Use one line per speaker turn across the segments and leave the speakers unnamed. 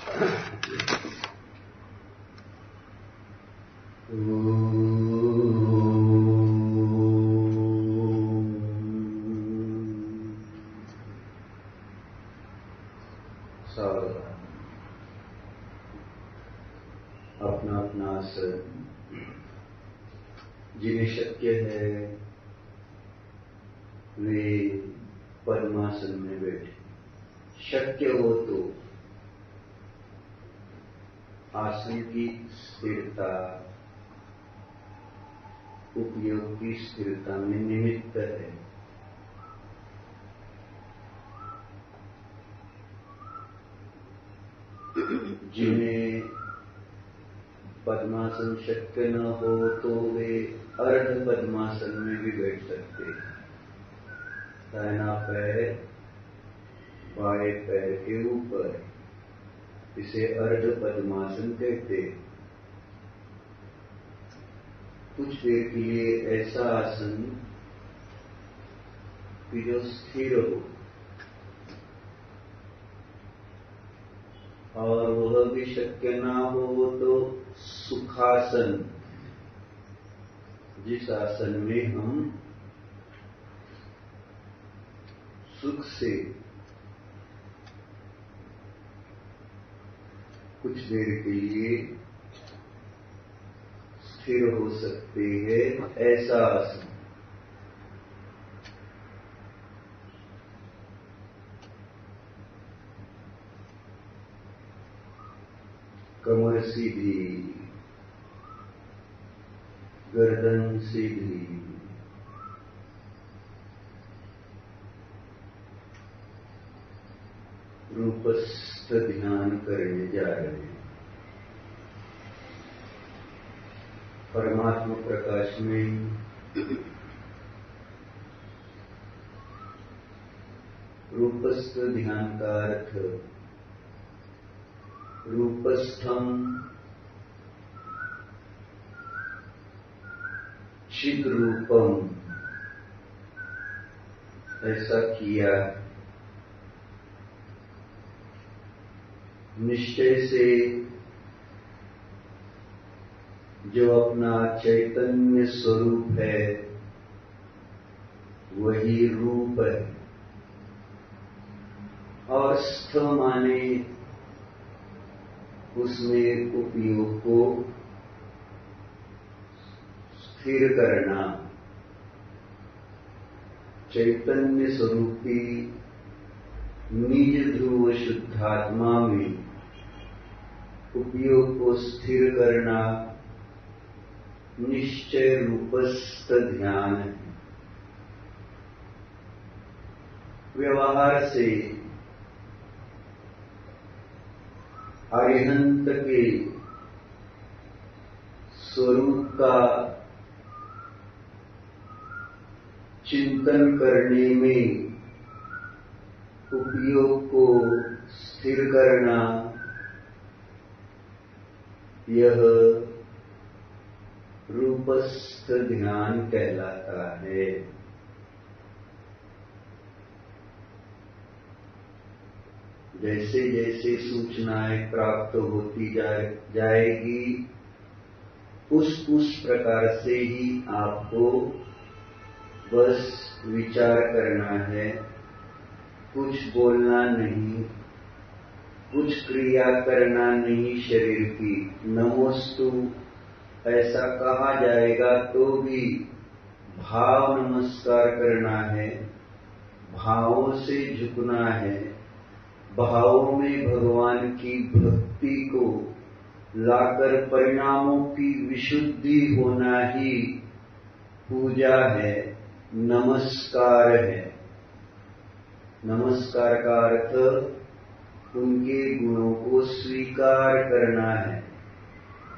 अपना अपना आसन, जिन्हें शक्य है वे पद्मासन में बैठे। शक्य हो तो आसन की स्थिरता उपयोग की स्थिरता में निमित्त है। जिन्हें पद्मासन शक्य न हो तो वे अर्ध पद्मासन में भी बैठ सकते हैं। दाहिना पैर बाएं पैर के ऊपर, इसे अर्ध पद्मासन कहते हैं। कुछ देर के लिए ऐसा आसन कि जो स्थिर हो, और वह भी शक्य ना हो तो सुखासन, जिस आसन में हम सुख से कुछ देर के लिए स्थिर हो सकते हैं, ऐसा आसन। कमर सीधी, गर्दन सीधी, रूपस्थ ध्यान करने जा रहे हैं। परमात्मा प्रकाश में रूपस्थ ध्यान का अर्थ रूपस्थम चिद रूपम, ऐसा किया। निश्चय से जो अपना चैतन्य स्वरूप है वही रूप है, और स्थ माने उसमें उपयोग को स्थिर करना। चैतन्य स्वरूपी निज ध्रुव शुद्धात्मा में उपयोग को स्थिर करना निश्चय रूपस्थ ध्यान है। व्यवहार से अरिहंत के स्वरूप का चिंतन करने में उपयोग को स्थिर करना, यह रूपस्थ ध्यान कहलाता है। जैसे जैसे सूचनाएं प्राप्त होती जाएगी उस प्रकार से ही आपको बस विचार करना है, कुछ बोलना नहीं, कुछ क्रिया करना नहीं शरीर की। नमोस्तु ऐसा कहा जाएगा तो भी भाव नमस्कार करना है, भावों से झुकना है, भावों में भगवान की भक्ति को लाकर परिणामों की विशुद्धि होना ही पूजा है, नमस्कार है। नमस्कार का अर्थ उनके गुणों को स्वीकार करना है।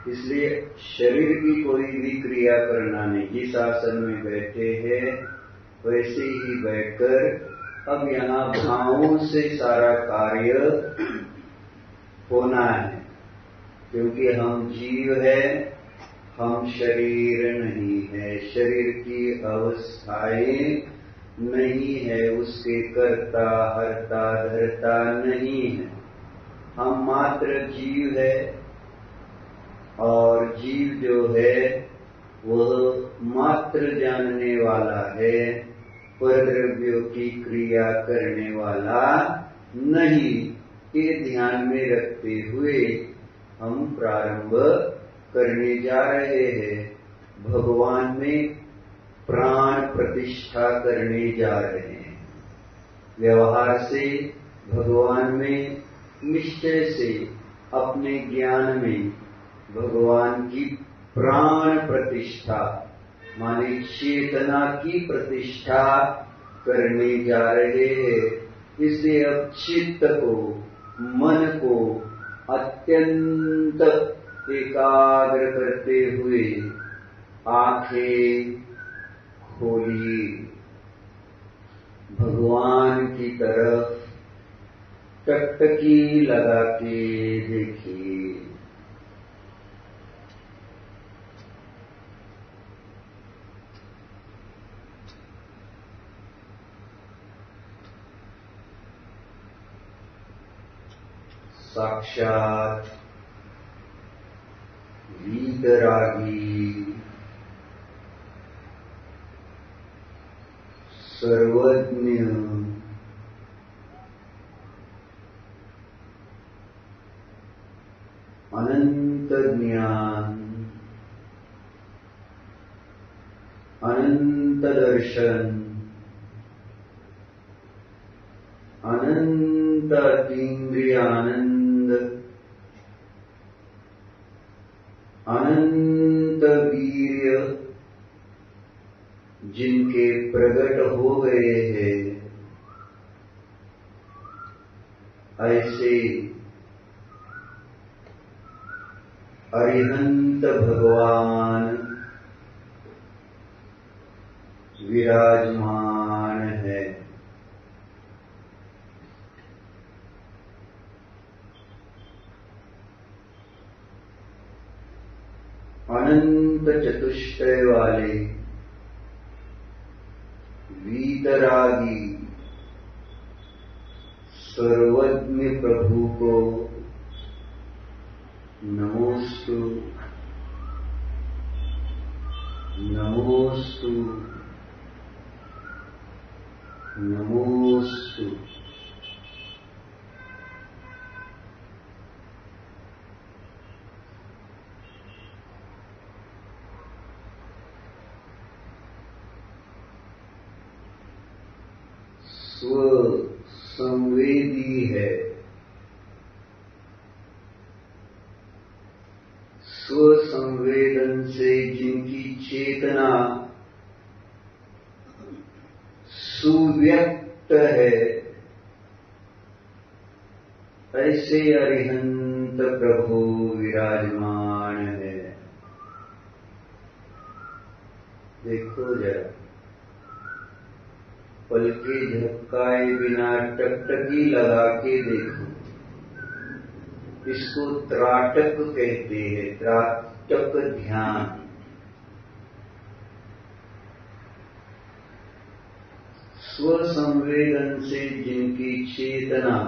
इसलिए शरीर की कोई भी क्रिया करना नहीं। जिस आसन में बैठे हैं वैसे ही बैठकर अब यहाँ भावों से सारा कार्य होना है, क्योंकि हम जीव है, हम शरीर नहीं है, शरीर की अवस्थाएं नहीं है, उसके कर्ता हर्ता धर्ता नहीं है। हम मात्र जीव है और जीव जो है वह मात्र जानने वाला है, परद्रव्यों की क्रिया करने वाला नहीं। ये ध्यान में रखते हुए हम प्रारंभ करने जा रहे हैं। भगवान में प्राण प्रतिष्ठा करने जा रहे हैं। व्यवहार से भगवान में, निश्चय से अपने ज्ञान में भगवान की प्राण प्रतिष्ठा माने चेतना की प्रतिष्ठा करने जा रहे हैं। इसलिए अब चित्त को, मन को अत्यंत एकाग्र करते हुए आंखें खोलिए, भगवान की तरफ टकटकी लगा के देखिए। साक्षात वीतरागी, सर्वज्ञ, अनंत ज्ञान, अनंत दर्शन, अनंत इंद्रियानंद, अनंत वीर्य जिनके प्रकट हो गए हैं, ऐसे अरिहंत भगवान विराजमान है। अनंत चतुष्टय वाले वीतरागी सर्वज्ञ प्रभु को नमोस्तु, नमोस्तु, नमोस्तु। स्व संवेदी है, स्व संवेदन से जिनकी चेतना सुव्यक्त है, ऐसे अरिहंत प्रभु विराजमान है। देखो जरा, पलके झपकाए बिना टकटकी लगा के देखो। इसको त्राटक कहते हैं, त्राटक ध्यान। स्व संवेदन से जिनकी चेतना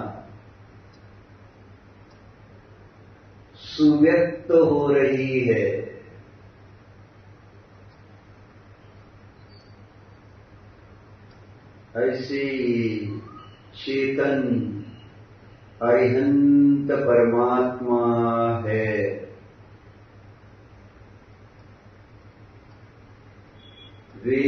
सुव्यक्त हो रही है, ऐसे चेतन अरिहंत परमात्मा है। वे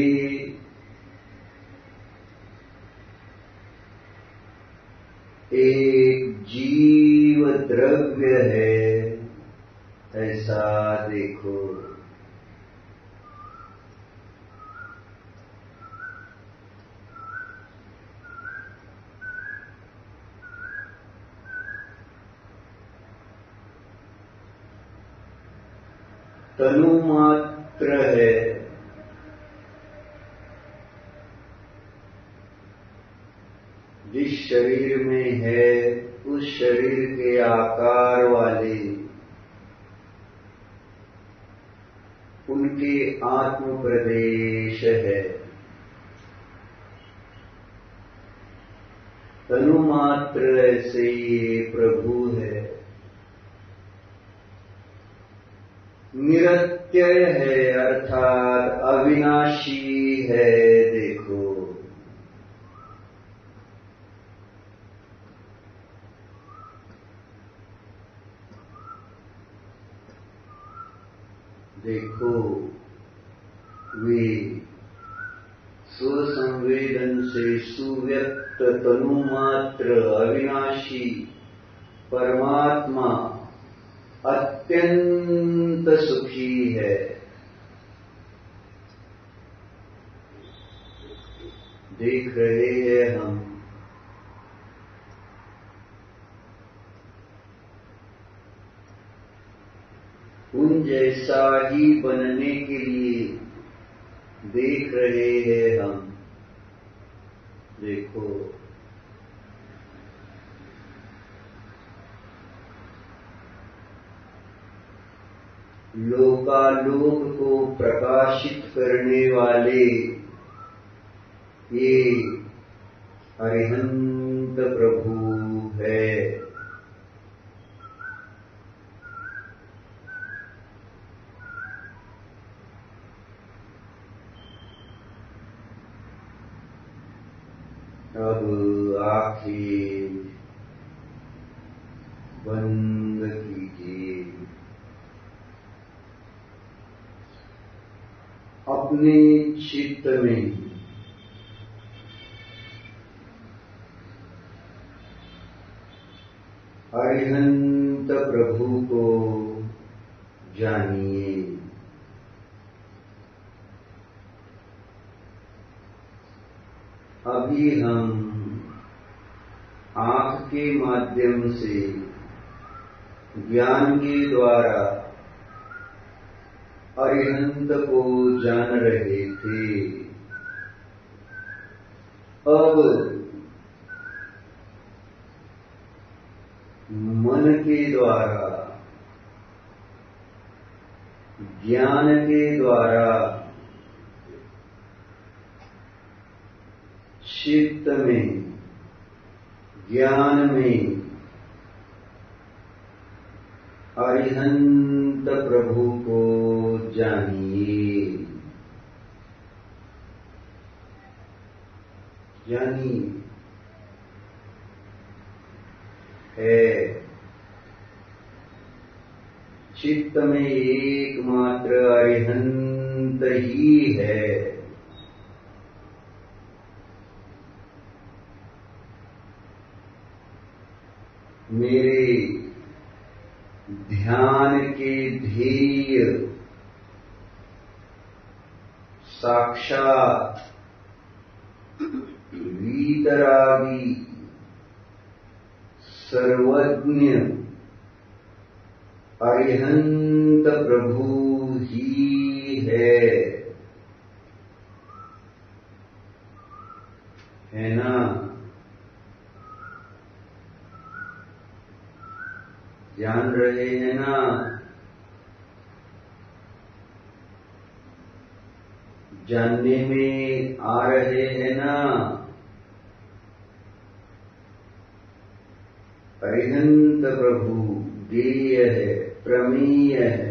एक जीव द्रव्य है, ऐसा देखो। तनु मात्र है, जिस शरीर में है उस शरीर के आकार वाले उनके आत्म प्रदेश है। तनु मात्र ऐसे ये प्रभु है। निरत्यय है अर्थात अविनाशी है। देखो, देखो, वे स्वसंवेदन से सुव्यक्त तनुमात्र अविनाशी परमात्मा अत्यंत सुखी है। देख रहे हैं हम, उन जैसा ही बनने के लिए देख रहे हैं हम। देखो, लोकालोक को प्रकाशित करने वाले ये अरिहंत प्रभु है। अब आंखें बंद कीजिए। अपने चित्त में अरिहंत प्रभु को जानिए। अभी हम आंख के माध्यम से ज्ञान के द्वारा अरिहंत को जान रहे थे। अब मन के द्वारा, ज्ञान के द्वारा चित्त में, ज्ञान में अरिहंत प्रभु को जानिए। जानिए, है चित्त में एकमात्र अरिहंत ही है। मेरे ध्यान के ध्येय साक्षात वीतरागी सर्वज्ञ अरिहंत प्रभु ही है ना? जान रहे हैं ना? जानने में आ रहे हैं ना? अरिहंत प्रभु देय है, प्रमेय है।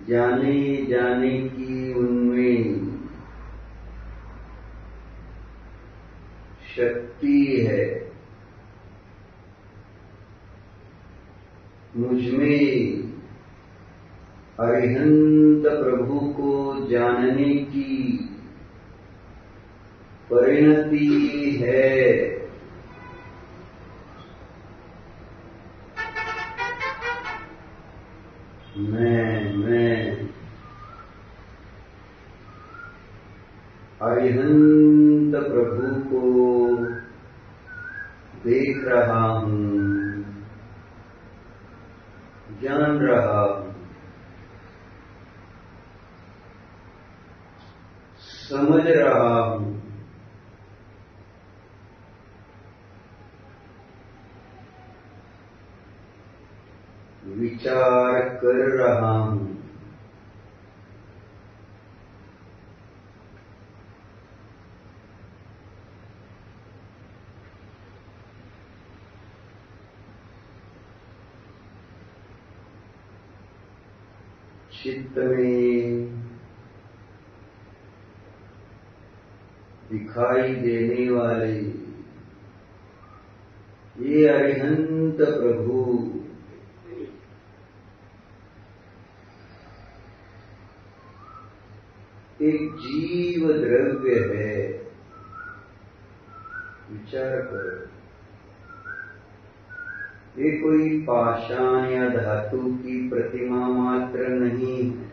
जाने जाने की उनमें शक्ति है। मुझमें अरिहंत प्रभु को जानने की परिणति है। मैं अरिहंत प्रभु को देख रहा हूँ, जान रहा हूँ, समझ रहा हूँ। विचार कर रहा हूँ। चित्त में दिखाई देने वाले ये अरिहंत प्रभु एक जीव द्रव्य है। विचार करो, ये कोई पाषाण या धातु की प्रतिमा मात्र नहीं है।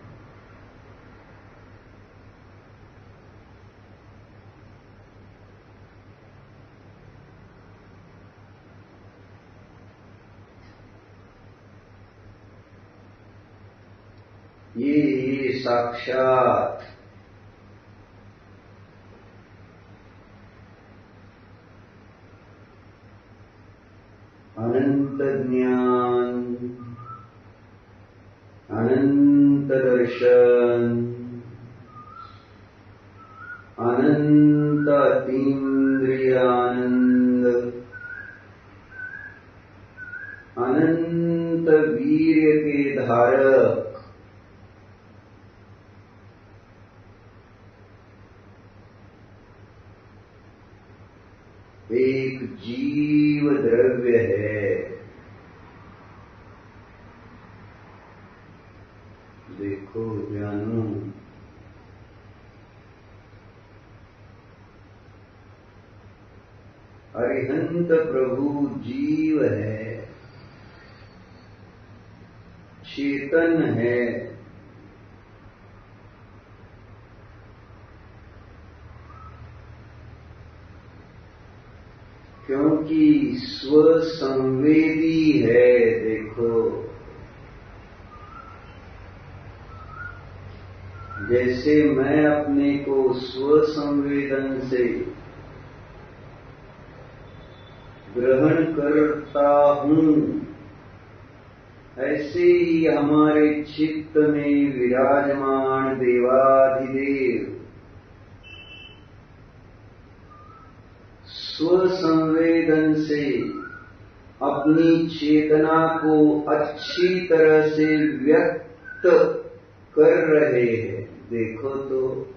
ये साक्षात अनंत ज्ञान, अनंत दर्शन, अनंत अतीन्द्रिय आनंद, अनंत वीर्य के धारक, एक जीव द्रव्य है। देखो जानो, अरिहंत प्रभु जीव है, चेतन है। क्योंकि स्वसंवेदी है। देखो, जैसे मैं अपने को स्वसंवेदन से ग्रहण करता हूं, ऐसे ही हमारे चित्त में विराजमान देवाधिदेव स्वसंवेदन से अपनी चेतना को अच्छी तरह से व्यक्त कर रहे हैं। देखो तो,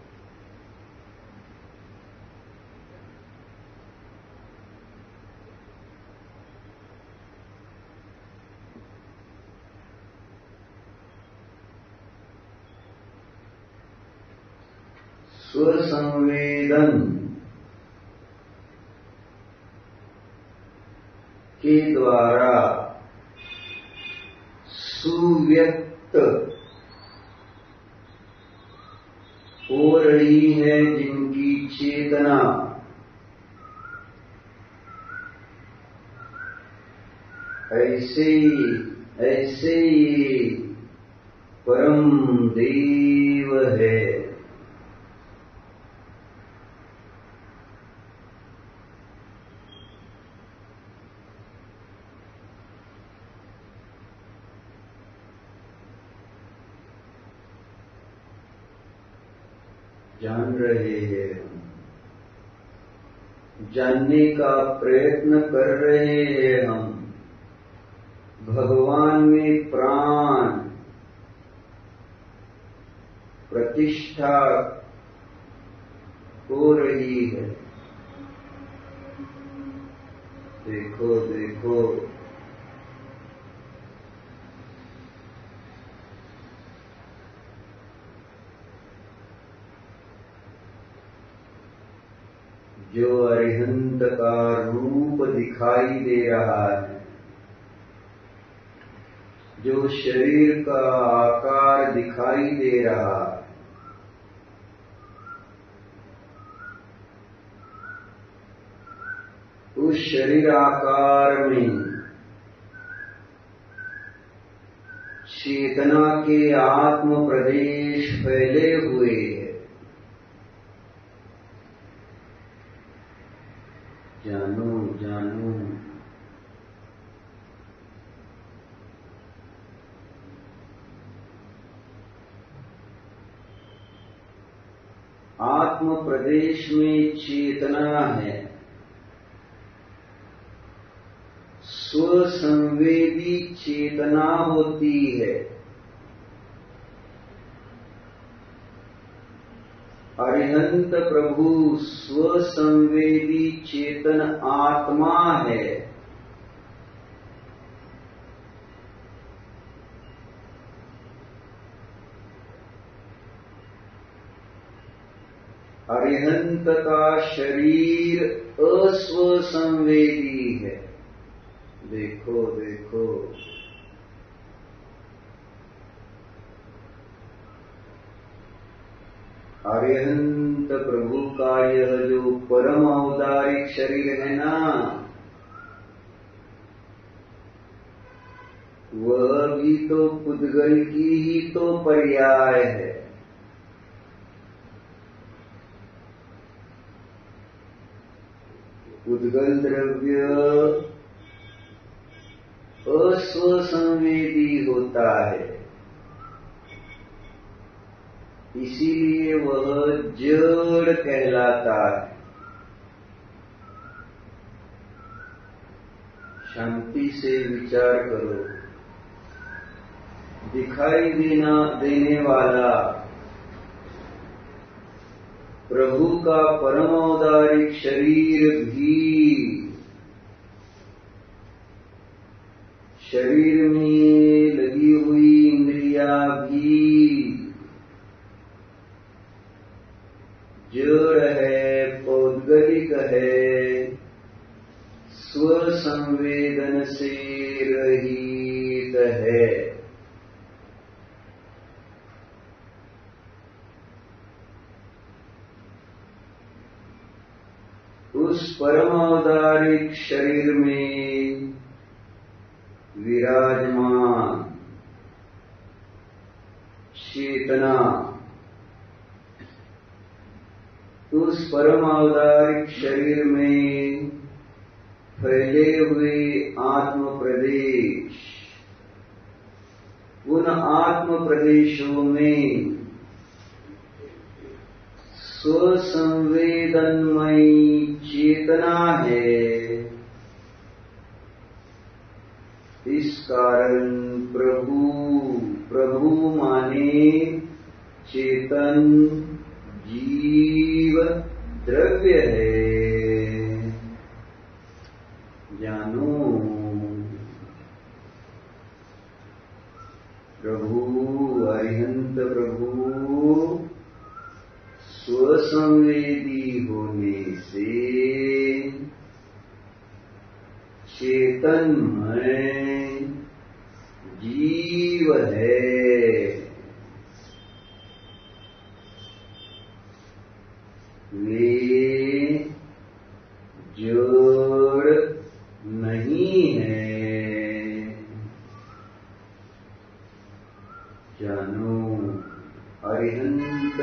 स्वसंवेदन के द्वारा सुव्यक्त हो रही है जिनकी चेतना, ऐसे ही परम देव है। जान रहे हैं, जानने का प्रयत्न कर रहे हैं हम। भगवान में प्राण प्रतिष्ठा हो रही है। देखो देखो, जो अरिहंत का रूप दिखाई दे रहा है, जो शरीर का आकार दिखाई दे रहा है, उस शरीर आकार में चेतना के आत्म प्रदेश फैले हुए हैं। जानो जानो, आत्म प्रदेश में चेतना है, स्वसंवेदी चेतना होती है। अरिहंत प्रभु स्वसंवेदी चेतन आत्मा है। अरिहंत का शरीर अस्वसंवेदी है। देखो देखो, अरिहंत प्रभु का यह जो परम औदारिक शरीर है ना, वह भी तो पुद्गल की ही तो पर्याय है। पुद्गल द्रव्य अस्वसंवेदी होता है, इसीलिए वह जड़ कहलाता है। शांति से विचार करो, दिखाई देने वाला प्रभु का परम औदारिक शरीर भी, शरीर में लगी हुई इंद्रियां भी जड़ है, पौद्गलिक है, स्वसंवेदन से रहित है। उस परम औदारिक शरीर में विराजमान चेतना, उस परम औदारिक शरीर में फैले हुए आत्म प्रदेश, उन आत्म प्रदेशों में स्वसंवेदनमयी चेतना है। इस कारण प्रभु माने चेतन जीव द्रव्य है। जानो, प्रभु अरिहंत प्रभु स्वसंवेदी होने से चेतनमय जीव है। वे जड़ नहीं है। जानो, अरिहंत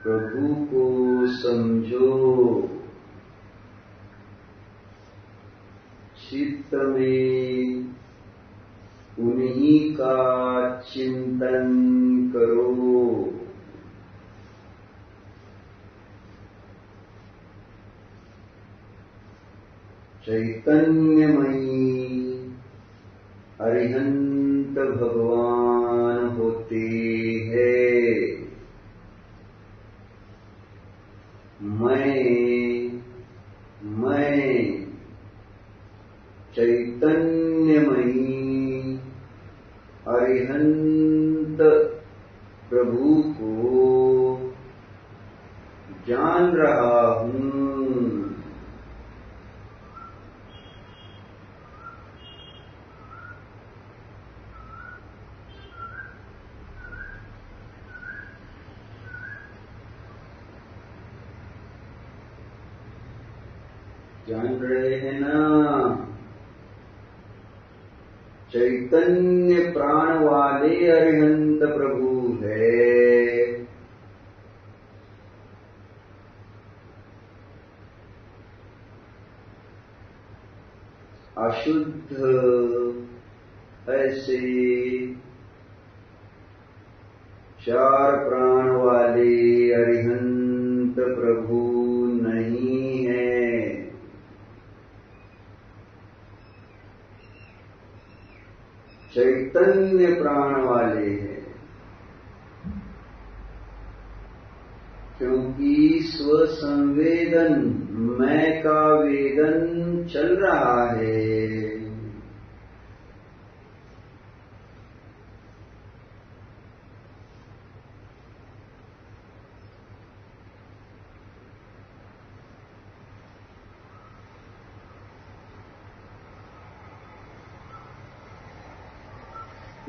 प्रभु को समझो, चित्त में उन्हीं का चिंतन करो। चैतन्यमयी अरिहंत भगवान होते हैं। मैं चैतन्यमयी अरिहंत प्रभु को जान रहा हूँ। जान रहे हैं ना, चैतन्य प्राण वाले अरिहंत प्रभु है। अशुद्ध ऐसे चार प्राण वाले अरिहंत प्रभु नहीं है। चैतन्य प्राण वाले हैं। स्वसंवेदन मैं का वेदन चल रहा है।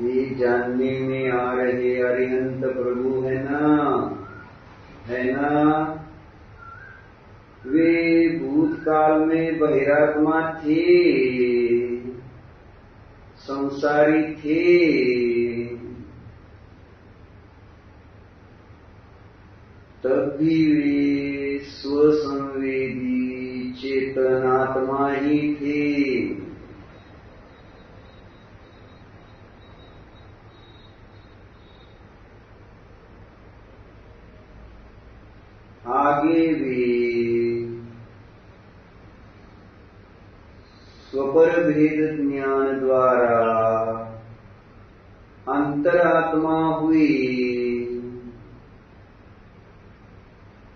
ये जानने में आ रहे अरिहंत प्रभु है ना, वे भूतकाल में बहिरात्मा थे, संसारी थे, तब भी वे स्वसंवेदी चेतनात्मा ही थे। आगे भी स्वपर भेद ज्ञान द्वारा अंतरात्मा हुए,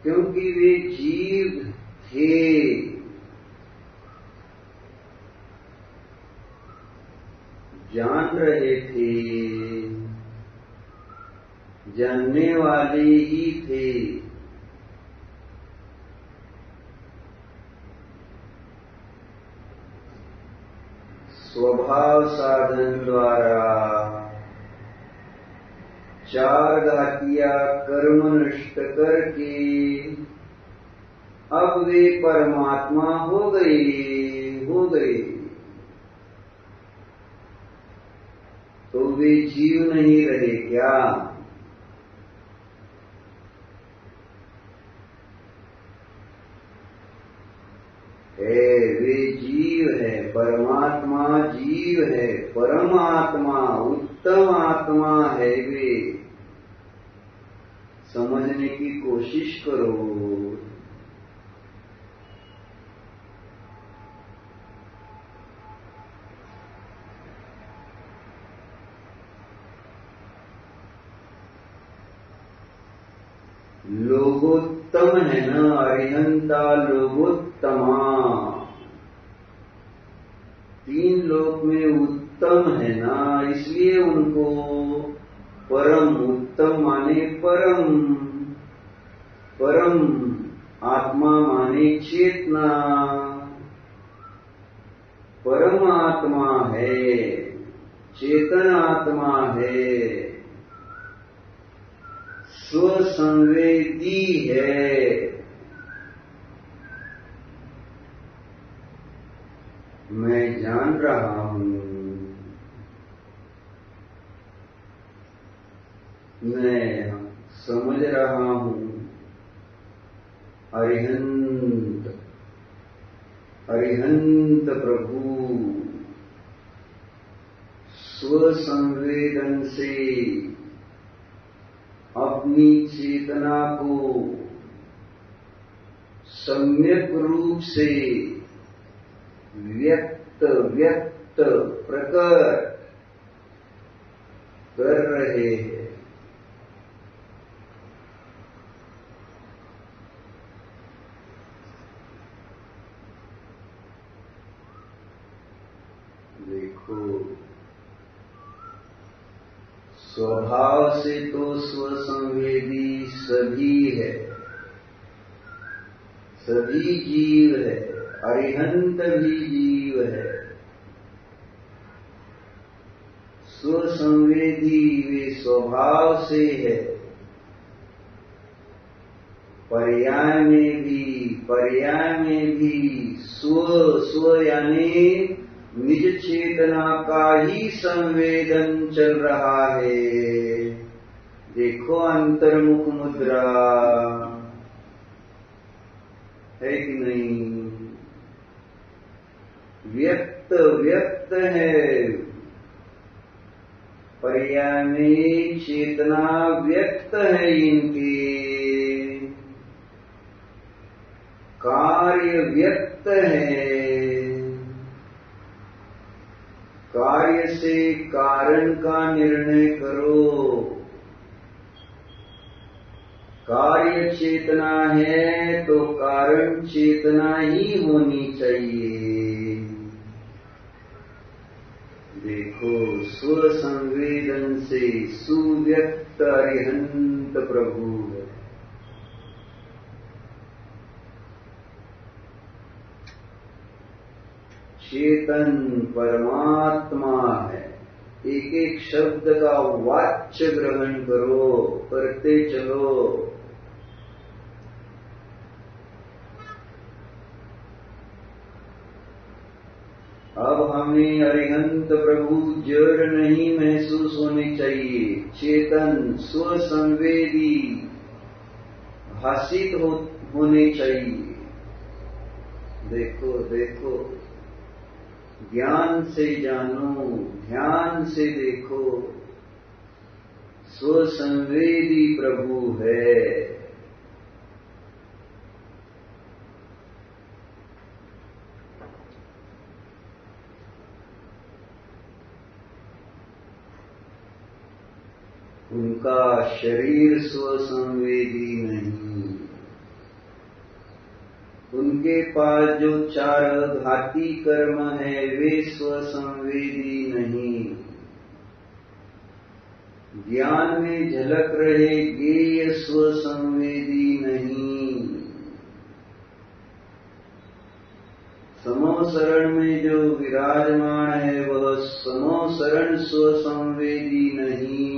क्योंकि वे जीव थे। जान रहे थे, जानने वाले ही थे। स्वभाव साधन द्वारा चार घातिया कर्म नष्ट करके अब वे परमात्मा हो गए। तो वे जीव नहीं रहे क्या? वे जीव है, परमात्मा जीव है, परमात्मा उत्तम आत्मा है। वे समझने की कोशिश करो। लोगोत्तम है ना, अरिहंता लोगोत्तमा, तीन लोक में उत्तम है ना, इसलिए उनको परम उत्तम माने परम आत्मा माने चेतना। परम आत्मा है, चेतन आत्मा है, स्वसंवेदी है। मैं जान रहा हूं, मैं समझ रहा हूं। अरिहंत प्रभु स्वसंवेदन से अपनी चेतना को सम्यक रूप से व्यक्त प्रकट कर रहे हैं। देखो, स्वभाव से तो स्वसंवेदी सभी है, सभी जीव है, अरिहंत भी जीव है। स्वसंवेदी वे स्वभाव से है। पर्याय में भी स्व यानी निज चेतना का ही संवेदन चल रहा है। देखो अंतर्मुख मुद्रा है कि नहीं? व्यक्त है। पर्याय में चेतना व्यक्त है इनके, कार्य व्यक्त है। कार्य से कारण का निर्णय करो। कार्य चेतना है तो कारण चेतना ही होनी चाहिए। देखो, स्वसंवेदन से सुव्यक्त अरिहंत प्रभु है। चेतन परमात्मा है। एक एक शब्द का वाच्य ग्रहण करो, करते चलो। अब हमें अरिहंत प्रभु जड़ नहीं महसूस होने चाहिए, चेतन स्वसंवेदी भाषित होने चाहिए। देखो देखो, ज्ञान से जानो, ध्यान से देखो, स्वसंवेदी प्रभु है। उनका शरीर स्वसंवेदी नहीं। उनके पास जो चार घाती कर्म है वे स्वसंवेदी नहीं। ज्ञान में झलक रहे ज्ञेय स्वसंवेदी नहीं। समोसरण में जो विराजमान है वह समोसरण स्वसंवेदी नहीं।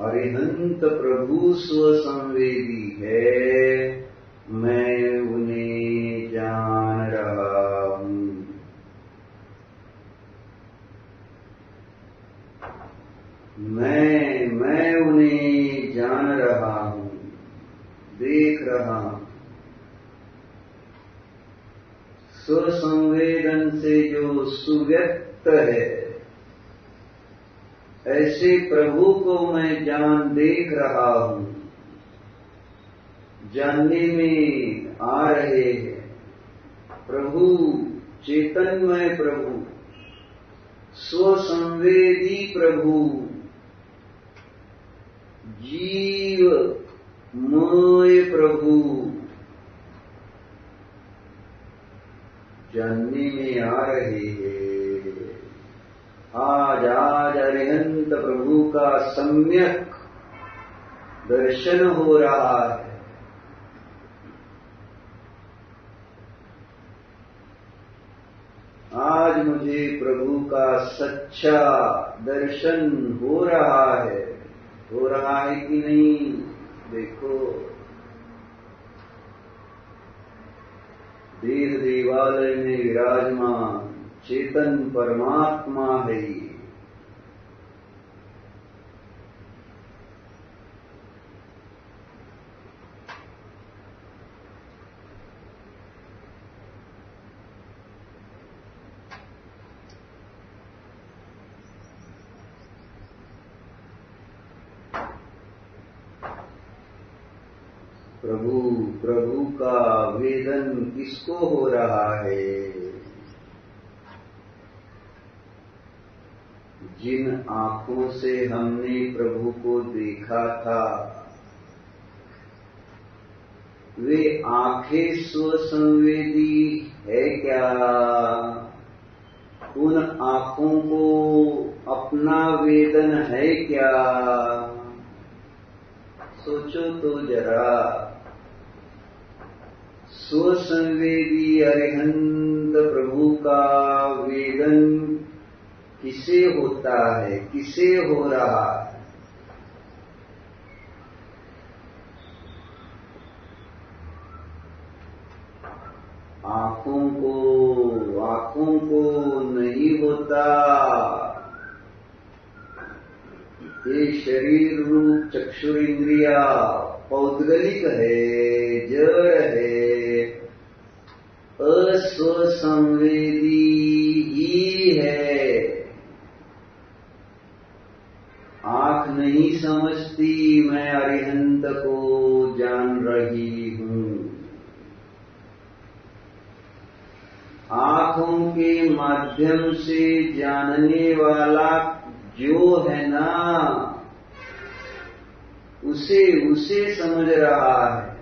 अरिहंत प्रभु स्वसंवेदी है। मैं उन्हें जान रहा हूं। मैं उन्हें जान रहा हूं, देख रहा हूं। स्वसंवेदन से जो सुव्यक्त है, ऐसे प्रभु को मैं जान देख रहा हूं। जानने में आ रहे हैं प्रभु, चेतनमय प्रभु, स्वसंवेदी प्रभु, जीवमय प्रभु जानने में आ रहे हैं। आज अरिहंत प्रभु का सम्यक दर्शन हो रहा है। आज मुझे प्रभु का सच्चा दर्शन हो रहा है। हो रहा है कि नहीं? देखो, देह देवालय में विराजमान चेतन परमात्मा है। प्रभु का वेदन किसको हो रहा है? जिन आंखों से हमने प्रभु को देखा था, वे आंखें स्वसंवेदी है क्या? उन आंखों को अपना वेदन है क्या? सोचो तो जरा। स्वसंवेदी अरिहंत प्रभु का वेदन किसे होता है, किसे हो रहा है? आंखों को नहीं होता। ये शरीर रूप चक्षुरिंद्रिया पौद्गलिक है, जड़ है, अस्वसंवेदी ही है। आंख नहीं समझती मैं अरिहंत को जान रही हूं। आंखों के माध्यम से जानने वाला जो है ना, उसे समझ रहा है।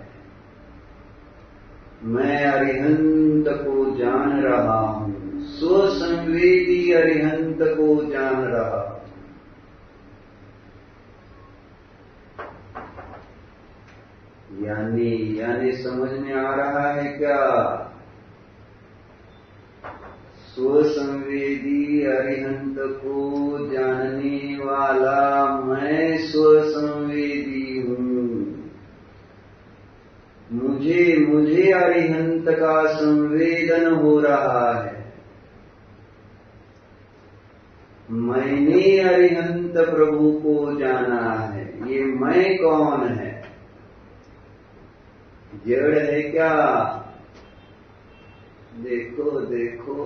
मैं अरिहंत को जान रहा हूं, स्वसंवेदी अरिहंत को जान रहा हूं। यानी समझ में आ रहा है क्या? स्वसंवेदी अरिहंत को जानने वाला मैं स्वसंवेदी हूं। मुझे अरिहंत का संवेदन हो रहा है। मैंने अरिहंत प्रभु को जाना है। ये मैं कौन है? जड़ है क्या? देखो देखो,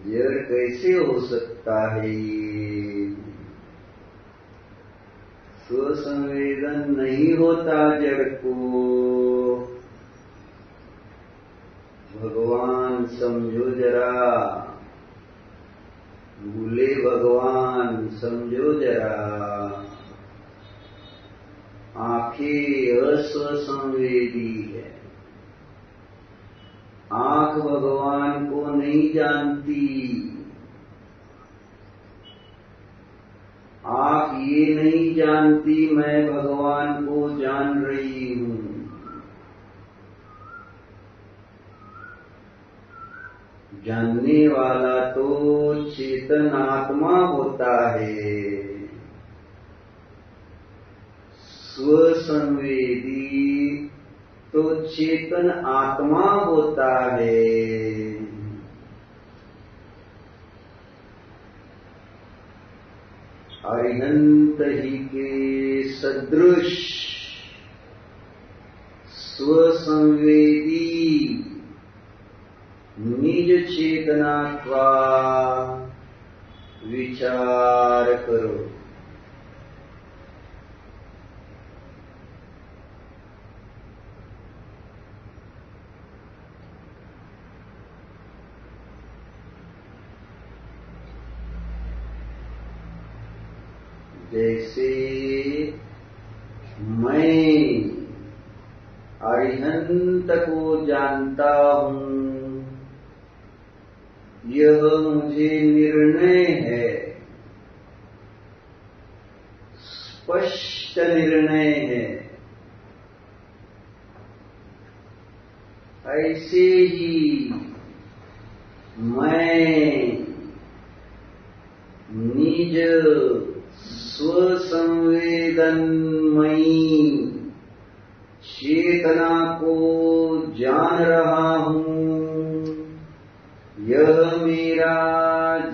जड़ कैसे हो सकता है? स्वसंवेदन नहीं होता जड़ को। भगवान समझो जरा, भूले भगवान समझो जरा। आंखें अस्वसंवेदी है। आंख भगवान को नहीं जानती। आंख ये नहीं जानती मैं भगवान को जान रही हूं। जानने वाला तो चेतन आत्मा होता है। स्वसंवेदी तो चेतन आत्मा होता है। अरिहंत ही के सदृश स्वसंवेदी निज चेतना का विचार करो। जैसे मैं अरिहंत को जानता हूं, यह मुझे निर्णय है, स्पष्ट निर्णय है। ऐसे ही मैं निज स्वसंवेदनमयी चेतना को जान रहा हूं। यह मेरा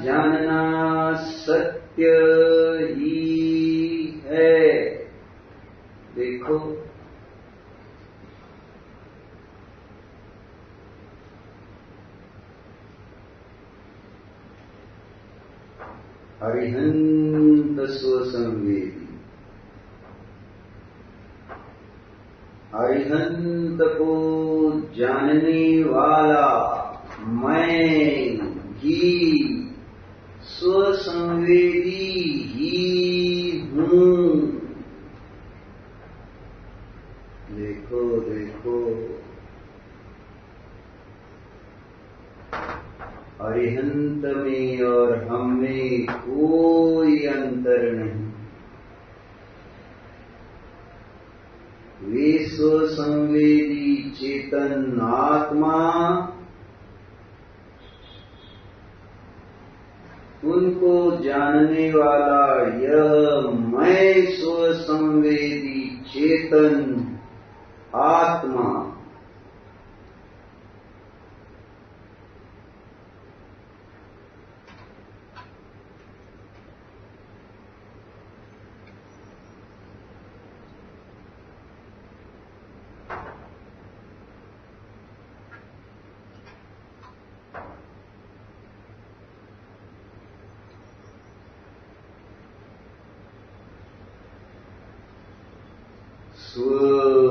जानना सत्य ही है। देखो, अरिहंत स्वसंवेदी, अरिहंत को जानने वाला मैं ही स्वसंवेदी ही हूं। देखो देखो, अरिहंत में और हम में कोई अंतर नहीं। वे स्वसंवेदी चेतन आत्मा, उनको जानने वाला यह मैं स्वसंवेदी चेतन आत्मा।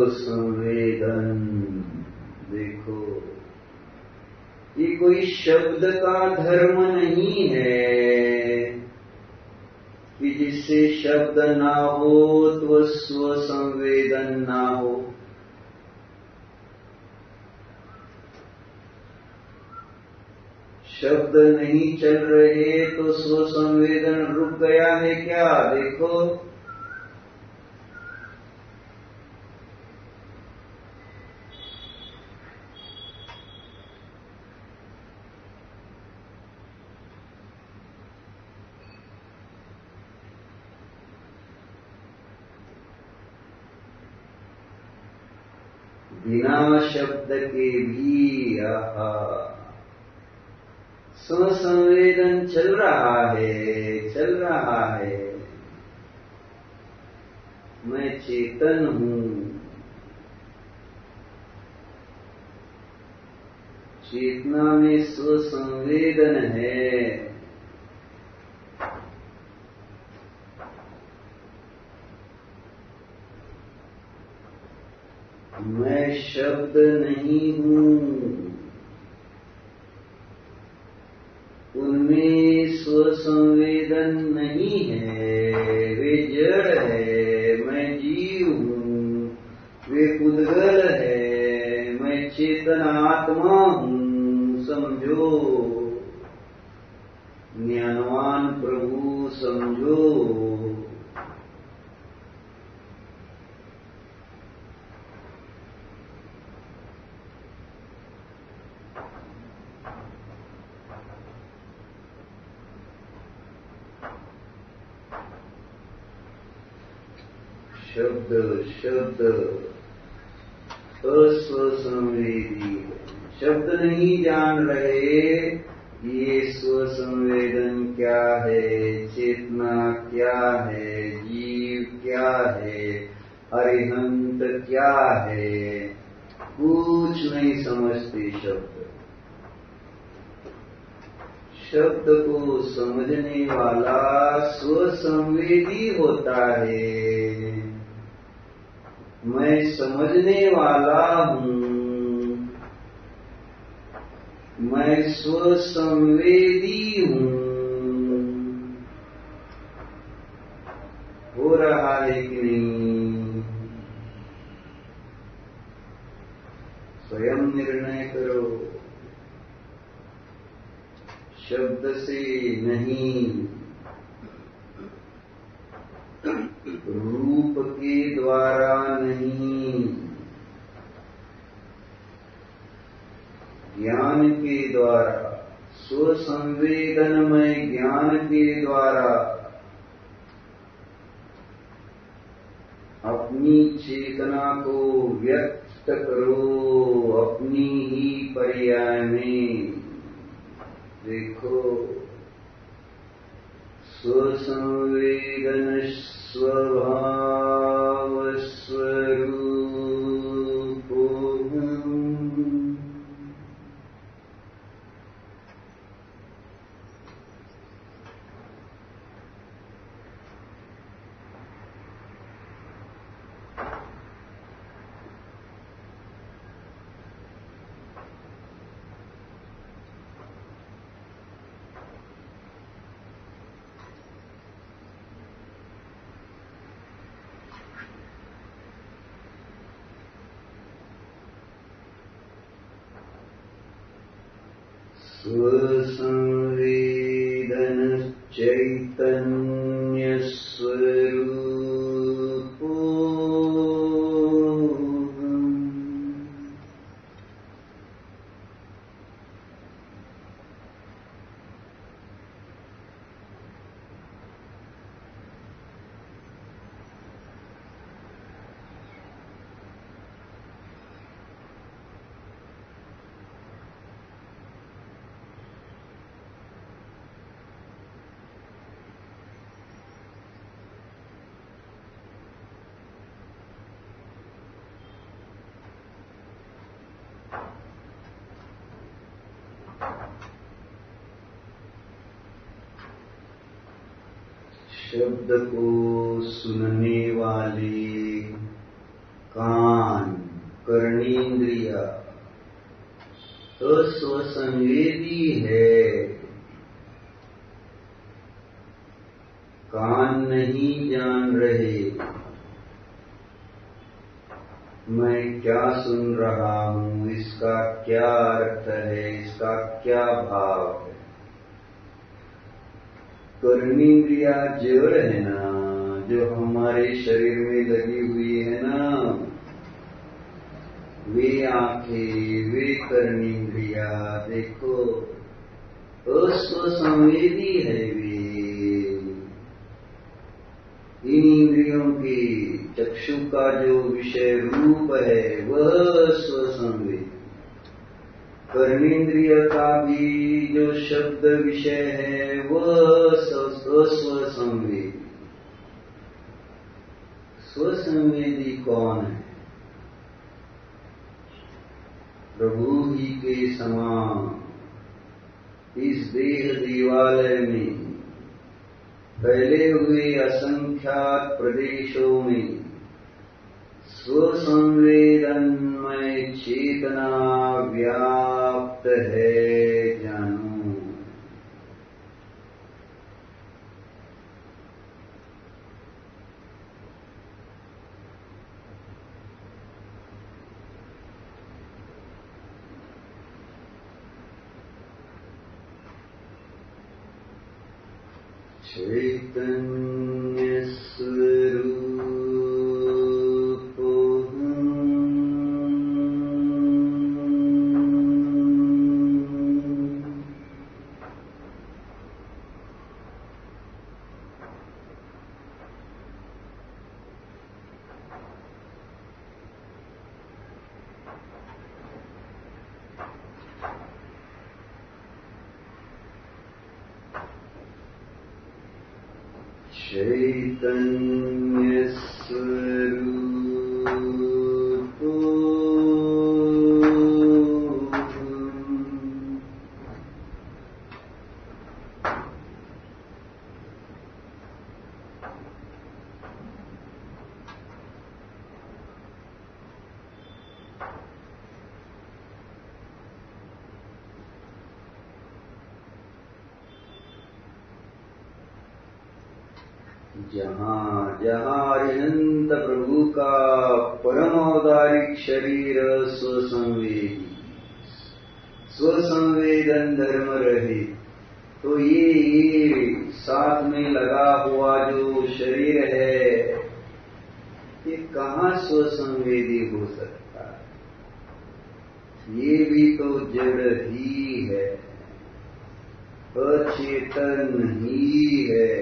स्वसंवेदन, देखो, ये कोई शब्द का धर्म नहीं है कि कि जिससे शब्द ना हो तो स्व संवेदन ना हो। शब्द नहीं चल रहे तो स्व संवेदन रुक गया है क्या? देखो, बिना शब्द के भी स्वसंवेदन चल रहा है, चल रहा है। मैं चेतन हूं, चेतना में स्वसंवेदन है। मैं शब्द नहीं हूं, उनमें स्वसंवेदन नहीं है, वे जड़ है। मैं जीव हूं, वे पुद्गल है। मैं चेतन आत्मा हूं, समझो। ज्ञानवान प्रभु समझो। शब्द शब्द अस्वसंवेदी, शब्द नहीं जान रहे ये स्वसंवेदन क्या है, चेतना क्या है, जीव क्या है, अरिहंत क्या है, कुछ नहीं समझते। शब्द को समझने वाला स्वसंवेदी होता है। मैं समझने वाला हूं, मैं स्वसंवेदी हूं। हो रहा है कि नहीं? स्वयं निर्णय करो। शब्द से नहीं, रूप के द्वारा नहीं, ज्ञान के द्वारा, स्वसंवेदनमय ज्ञान के द्वारा अपनी चेतना को व्यक्त करो, अपनी ही पर्याय में। देखो, स्वसंवेदन स्वभाव स्वरूप। स्वसंवेदन चैतन्य स्वरूप। शब्द को सुनने वाले कान, कर्णेंद्रिया तो स्वसंवेदी है। कान नहीं जान रहे मैं क्या सुन रहा हूं, इसका क्या अर्थ है, इसका क्या भाव है। कर्मेंद्रिया जड़ है ना, जो हमारे शरीर में लगी हुई है ना, वे आंखें, वे कर्मेंद्रिया देखो अस्वसंवेदी है। वे इन इंद्रियों की चक्षु का जो विषय रूप है वह स्वसंवेदी, कर्मेंद्रिय का भी जो शब्द विषय है वह स्वसंवेदी। स्वसंवेदी कौन है? प्रभु ही के समान इस देह देवालय में फैले हुए असंख्यात प्रदेशों में स्वसंवेदनमय चेतना व्याप्त है। जानो चैतन्य स्वरूप चैतन्य स्वरूप जहाँ जहाँ अनंत प्रभु का परम औदारिक शरीर स्वसंवेदन धर्म रहे, तो ये साथ में लगा हुआ जो शरीर है ये कहाँ स्वसंवेदी हो सकता है? ये भी तो जड़ ही है, अचेतन ही है,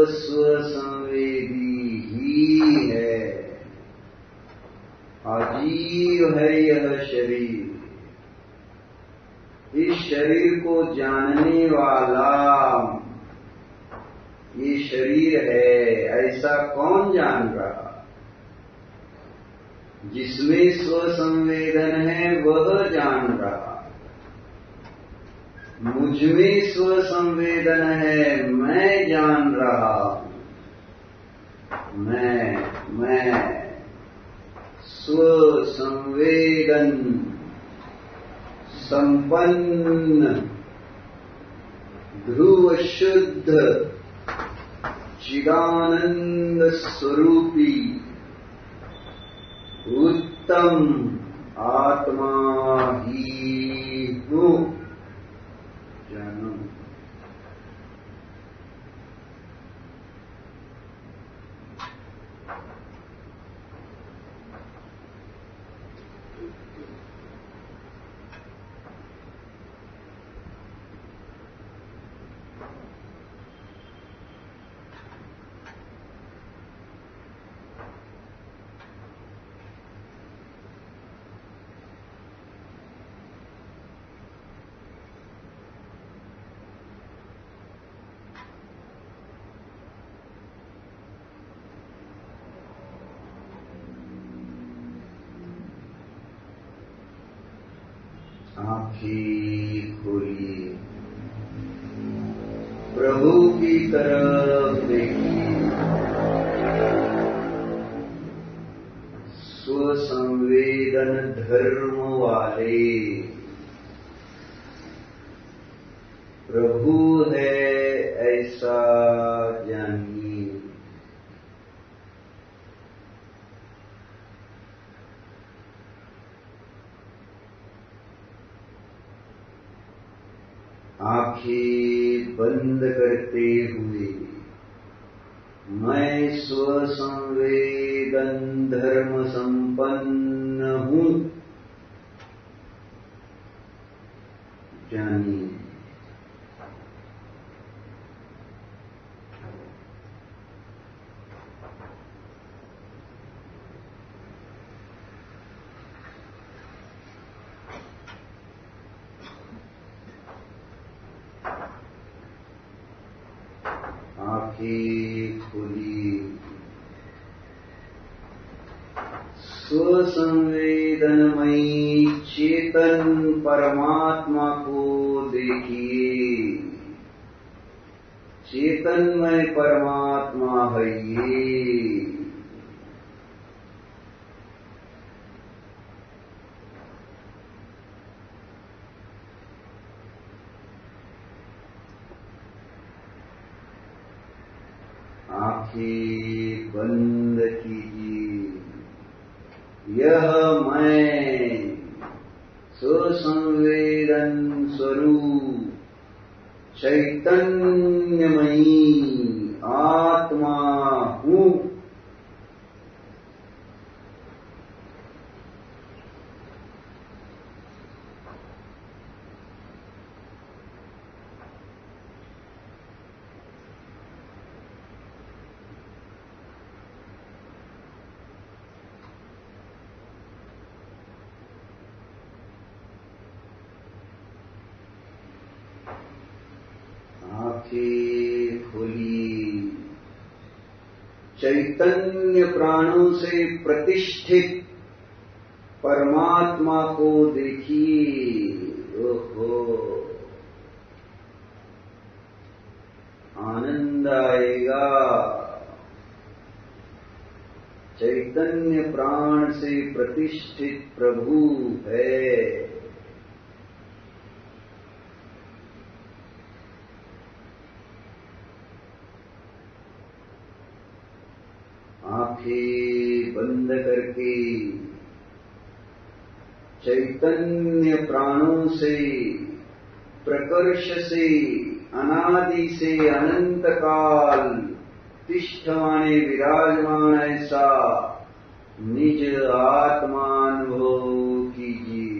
अस्वसंवेदी ही है, अजीव है यह शरीर। इस शरीर को जानने वाला ये शरीर है ऐसा कौन जान रहा? जिसमें स्वसंवेदन है वह जान रहा। मुझमें स्वसंवेदन है, मैं जान रहा हूं। मैं स्वसंवेदन संपन्न ध्रुव शुद्ध चिदानंद स्वरूपी उत्तम आत्मा ही हूं। जानो आँखें खोलिए, प्रभु की तरफ देखिए। स्वसंवेदन धर्म वाले प्रभु है आंखें बंद करते हुए मैं स्वसंवेदन धर्म संपन्न हूं जानिए। आंखें खुली, स्वसंवेदनमयी चेतन परमात्मा को देखिए। चेतनमय परमात्मा है ये। आंखें बंद कीजिए। यह मैं स्वसंवेदन स्वरूप चैतन्यमयी आत्मा हूं। आंखें खुली, चैतन्य प्राणों से प्रतिष्ठित परमात्मा को देखिए। ओहो, आनंद आएगा। चैतन्य प्राण से प्रतिष्ठित प्रभु है। आंखें बंद करके चैतन्य प्राणों से प्रकर्ष से अनादि से अनंत काल तिष्ठमाने विराजमान ऐसा निज आत्मानुभव कीजिए।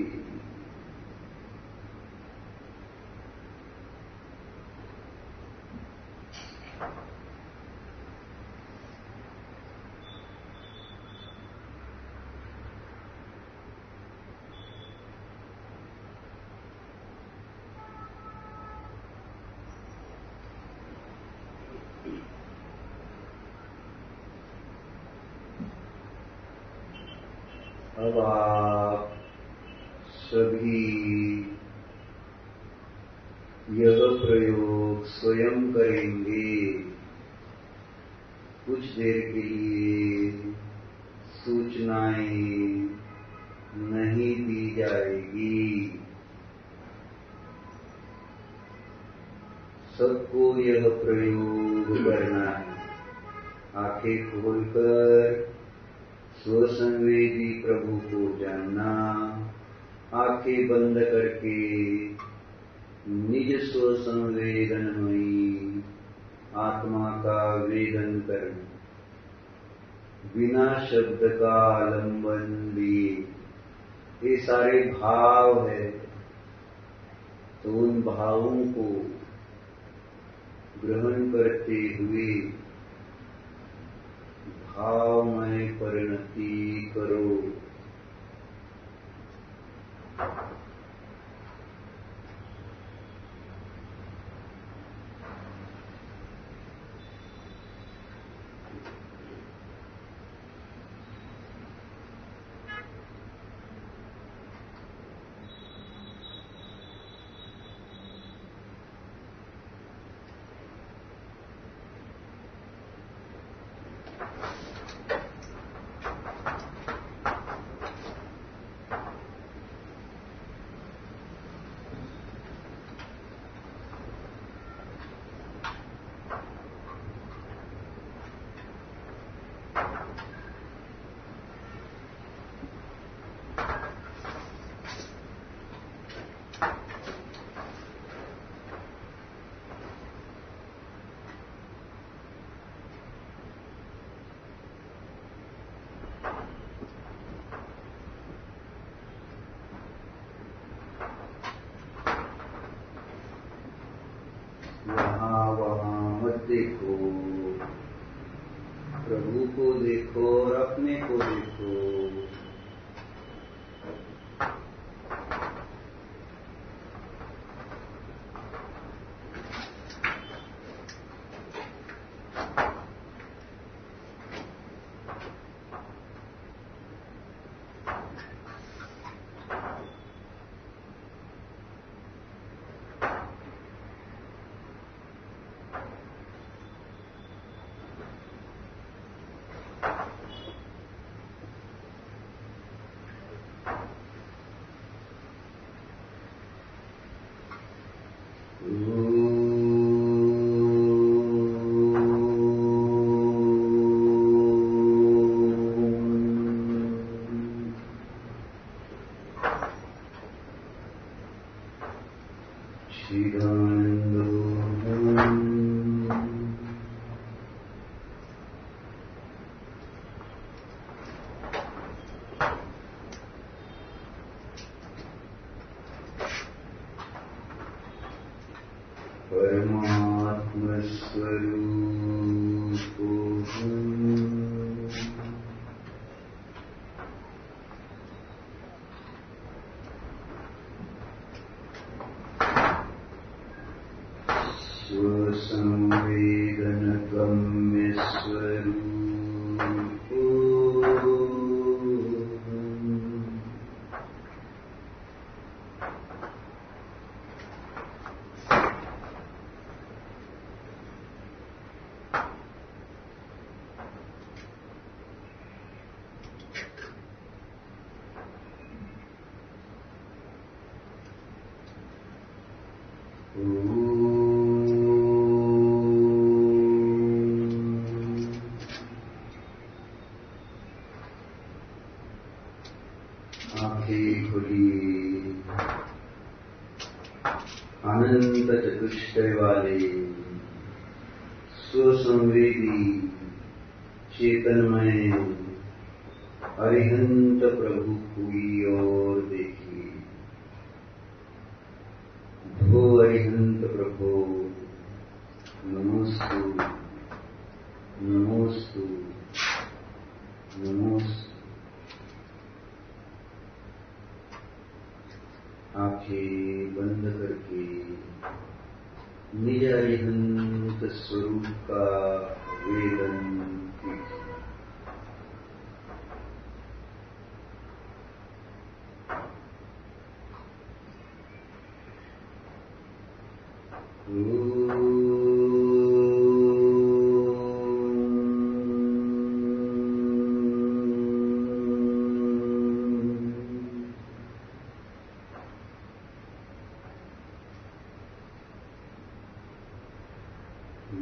अब आप सभी यह प्रयोग स्वयं करेंगे। कुछ देर के लिए सूचनाएं नहीं दी जाएगी। सबको यह प्रयोग करना है। आंखें खोलकर स्वसंवेदी प्रभु को जानना, आंखें बंद करके निज स्वसंवेदनमयी आत्मा का वेदन करना, बिना शब्द का आलंबन लिए। ये सारे भाव है, तो उन भावों को ग्रहण करते हुए भावमय परिणति करो। प्रभु को देखो और अपने को देखो। परमात्म स्वरूप स्वसंवेदन गम्य स्वरूप आंखें खुली, अनंत चतुष्टय वाले स्वसंवेदी चेतनमय अरिहंत प्रभु की ओर देखिए। धो अरिहंत प्रभु, नमोस्तु नमोस्तु नमोस्तु। आंखें बंद करके निज अरिहंत स्वरूप का वेदन कीजिए।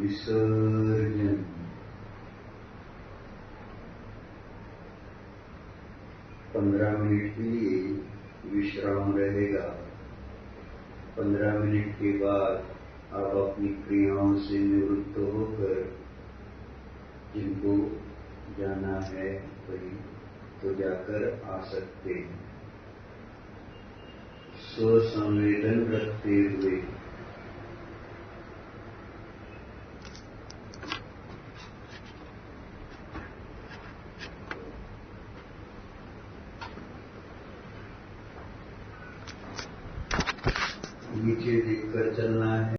विसर्जन। 15 मिनट के लिए विश्राम रहेगा। 15 मिनट के बाद आप अपनी क्रियाओं से निवृत्त होकर जिनको जाना है कहीं तो जाकर आ सकते हैं। स्वसंवेदन रखते हुए